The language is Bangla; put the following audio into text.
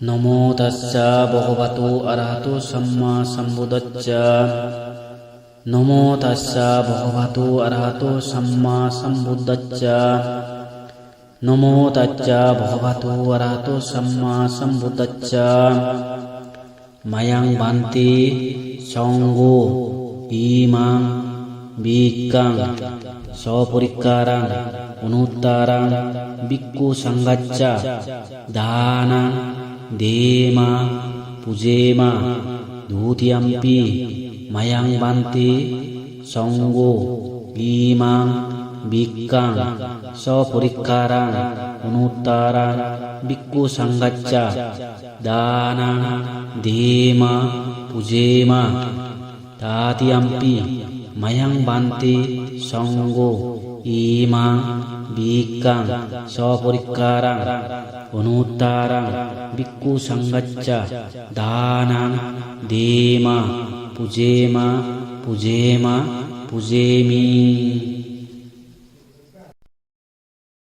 নমো তাস্সা ভগবতো অরহতো সম্মা সম্বুদ্ধস্সা। নমো তাস্সা ভগবতো অরহতো সম্মা সম্বুদ্ধস্সা। নমো তাস্সা ভগবতো অরহতো সম্মা সম্বুদ্ধস্সা। ময়ং ভান্তি সঙ্গো ইমাং ভিক্ষাং সপরিক্কারাং অনুত্তরাং ভিক্ষু সংঘচ্চ দানাং দেমা পূজেমা দ্বিতীয়ম্পি ময়ং ভান্তি সঙ্গো ইমাং ভিক্ষাং সপরিক্কারাং অনুত্তরাং ভিক্ষু সংঘচ্চ দানাং দেমা পূজেমা তৃতীয়ম্পি ময়ং ভান্তি সঙ্গো ইমাং ভিক্ষাং সপরিক্কারাং অনুত্তরাং ভিক্ষু সংঘচ্চ দানাং দেমা পূজেমা পূজেমি।